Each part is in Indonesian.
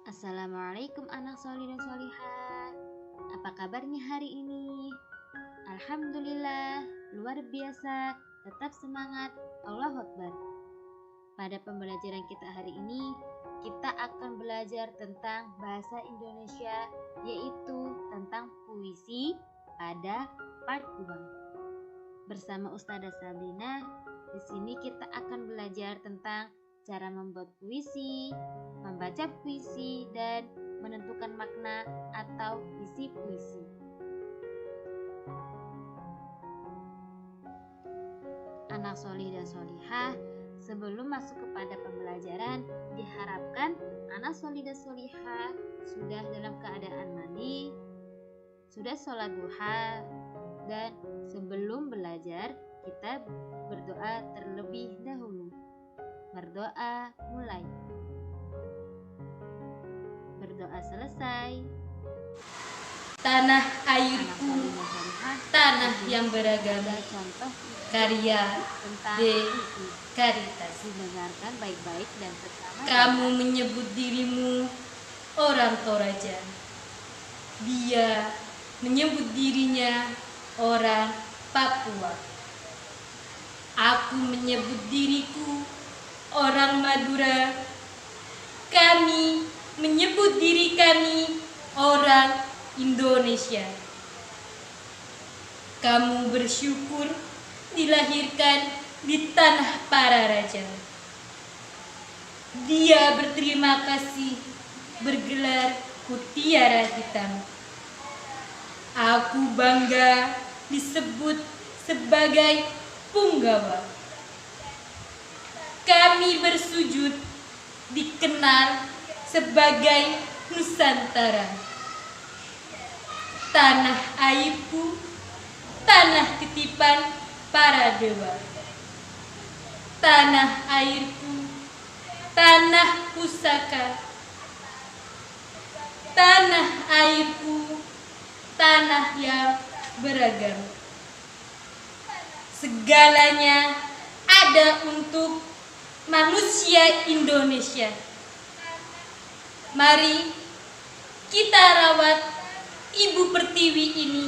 Assalamualaikum anak solih dan solihah. Apa kabarnya hari ini? Alhamdulillah, luar biasa, tetap semangat, Allahu Akbar. Pada pembelajaran kita hari ini, kita akan belajar tentang bahasa Indonesia, yaitu tentang puisi pada part 2. Bersama Ustazah Sabrina, di sini kita akan belajar tentang cara membuat puisi, membaca puisi, dan menentukan makna atau isi puisi. Anak solih dan solihah, sebelum masuk kepada pembelajaran, diharapkan anak solih dan solihah sudah dalam keadaan mandi, sudah sholat duha, dan sebelum belajar kita berdoa terlebih dahulu. Berdoa mulai. Berdoa selesai. Tanah airku, tanah yang beragama, Contoh karya tentang D. puisi. Caritas. Didengarkan baik-baik dan bersama. Kamu menyebut dirimu orang Toraja. Dia menyebut dirinya orang Papua. Aku menyebut diriku orang Madura. Kami menyebut diri kami orang Indonesia. Kamu bersyukur dilahirkan di tanah para raja. Dia berterima kasih bergelar mutiara hitam. Aku bangga disebut sebagai punggawa. Kami bersujud dikenal sebagai Nusantara. Tanah airku, tanah titipan para dewa. Tanah airku, tanah pusaka. Tanah airku, tanah yang beragam. Segalanya ada untuk manusia Indonesia. Mari kita rawat Ibu Pertiwi ini.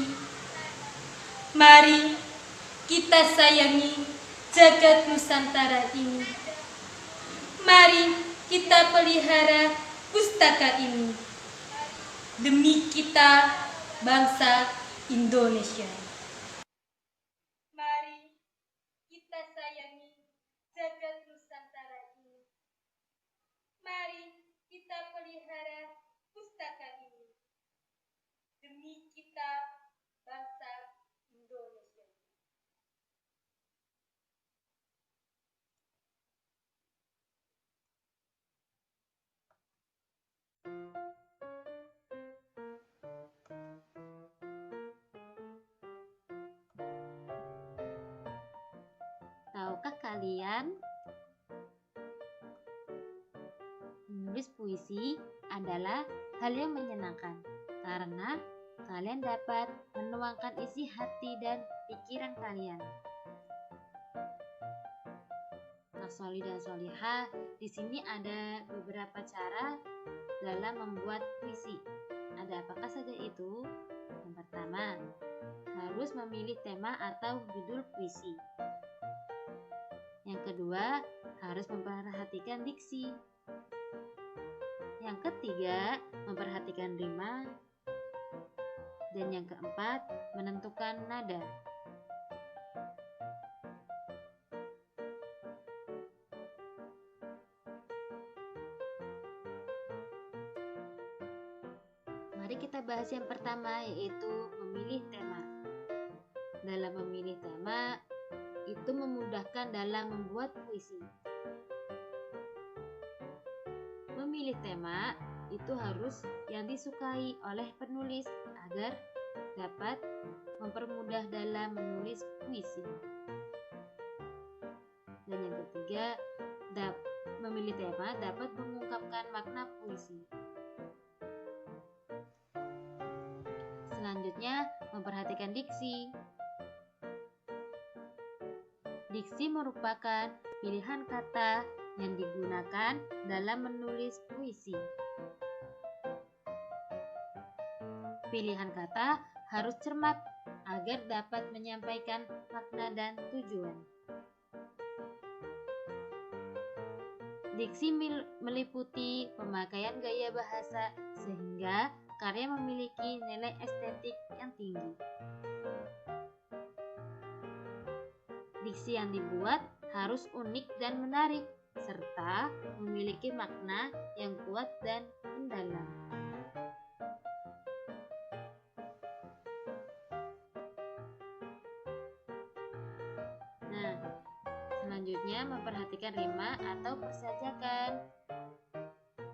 Mari kita sayangi jagat Nusantara ini. Mari kita pelihara pustaka ini demi kita bangsa Indonesia. Mari kita sayangi jagat Nusantara ini. Mari kita pelihara pustaka ini demi kita bangsa Indonesia. Tahukah kalian, menulis puisi adalah hal yang menyenangkan karena kalian dapat menuangkan isi hati dan pikiran kalian. Anak solih dan solihah, di sini ada beberapa cara dalam membuat puisi. Ada apakah saja itu? Yang pertama, harus memilih tema atau judul puisi. Yang kedua, harus memperhatikan diksi. Yang ketiga, memperhatikan rima. Dan yang keempat, menentukan nada. Mari kita bahas yang pertama, yaitu memilih tema. Dalam memilih tema, itu memudahkan dalam membuat puisi. Memilih tema itu harus yang disukai oleh penulis agar dapat mempermudah dalam menulis puisi. Dan yang ketiga, memilih tema dapat mengungkapkan makna puisi. Selanjutnya, memperhatikan diksi. Diksi merupakan pilihan kata yang digunakan dalam menulis puisi. Pilihan kata harus cermat agar dapat menyampaikan makna dan tujuan. Diksi meliputi pemakaian gaya bahasa sehingga karya memiliki nilai estetik yang tinggi. Diksi yang dibuat harus unik dan menarik, serta memiliki makna yang kuat dan mendalam. Nah, selanjutnya memperhatikan rima atau persajakan.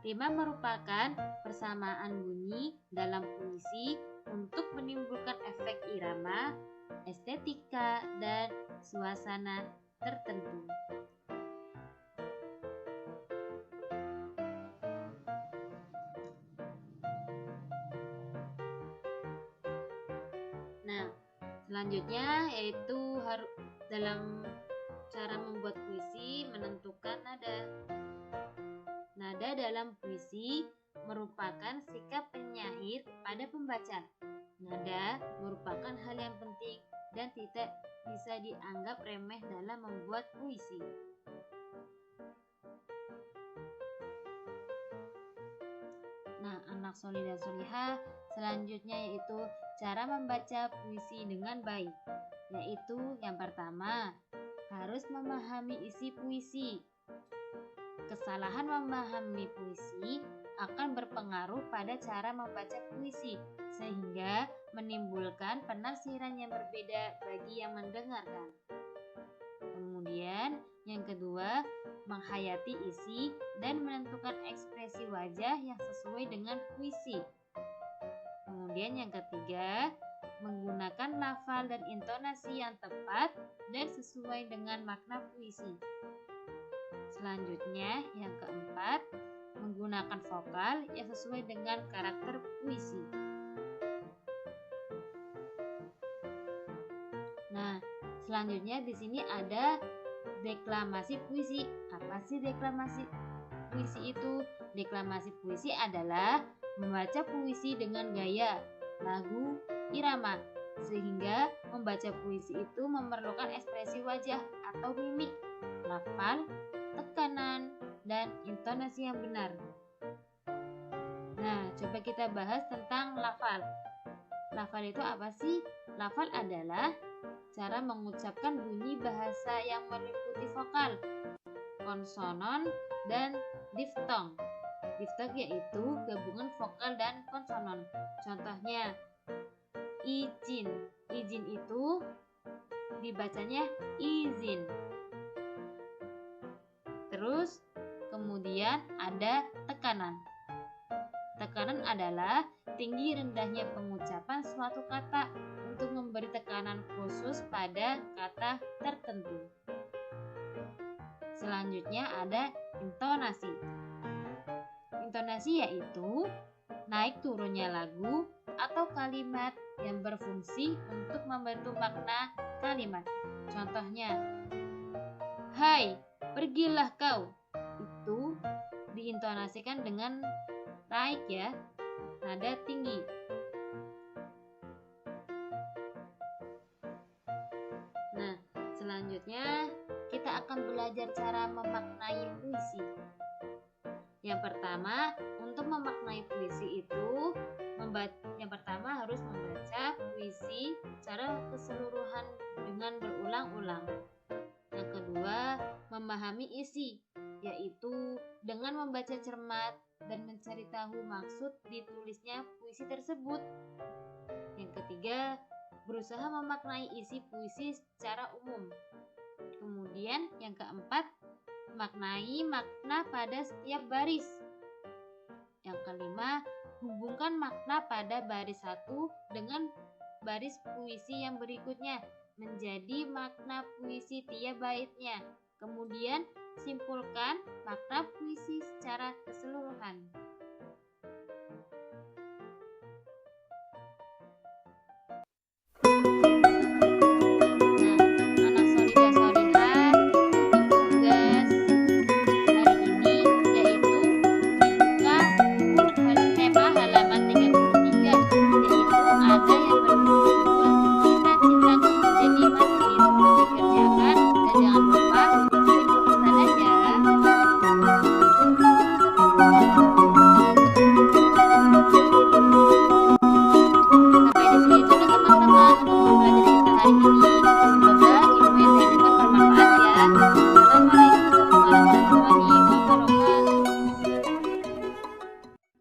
Rima merupakan persamaan bunyi dalam puisi untuk menimbulkan efek irama, estetika, dan suasana tertentu. Nah, selanjutnya yaitu dalam cara membuat puisi menentukan nada. Nada dalam puisi merupakan sikap penyair pada pembaca. Nada merupakan hal yang penting dan tidak bisa dianggap remeh dalam membuat puisi. Nah, anak solih dan solihah, selanjutnya yaitu cara membaca puisi dengan baik. Yaitu yang pertama, harus memahami isi puisi. Kesalahan memahami puisi akan berpengaruh pada cara membaca puisi, sehingga menimbulkan penafsiran yang berbeda bagi yang mendengarkan. Kemudian, yang kedua, menghayati isi dan menentukan ekspresi wajah yang sesuai dengan puisi. Kemudian yang ketiga, menggunakan lafal dan intonasi yang tepat dan sesuai dengan makna puisi. Selanjutnya, yang keempat, menggunakan vokal yang sesuai dengan karakter puisi. Nah, selanjutnya di sini ada deklamasi puisi. Apa sih deklamasi puisi itu? Deklamasi puisi adalah membaca puisi dengan gaya, lagu, irama, sehingga membaca puisi itu memerlukan ekspresi wajah atau mimik, lafal, tekanan, dan intonasi yang benar. Nah, coba kita bahas tentang lafal. Lafal itu apa sih? Lafal adalah cara mengucapkan bunyi bahasa yang meliputi vokal, konsonan, dan diftong. Diftong yaitu gabungan vokal dan konsonan. Contohnya, izin. Izin itu dibacanya izin. Terus kemudian ada tekanan. Tekanan adalah tinggi rendahnya pengucapan suatu kata untuk memberi tekanan khusus pada kata tertentu. Selanjutnya ada intonasi. Intonasi yaitu naik turunnya lagu atau kalimat yang berfungsi untuk membentuk makna kalimat. Contohnya, hai, pergilah kau. Itu diintonasikan dengan naik ya, nada tinggi. Nah, selanjutnya kita akan belajar cara memaknai puisi. Yang pertama, untuk memaknai puisi itu yang pertama harus membaca puisi secara keseluruhan dengan berulang-ulang. Yang kedua, memahami isi, yaitu dengan membaca cermat dan mencari tahu maksud ditulisnya puisi tersebut. Yang ketiga, berusaha memaknai isi puisi secara umum. Kemudian yang keempat, maknai makna pada setiap baris. Yang kelima, hubungkan makna pada baris satu dengan baris puisi yang berikutnya menjadi makna puisi tiap baitnya. Kemudian simpulkan makna puisi secara keseluruhan. Yaitu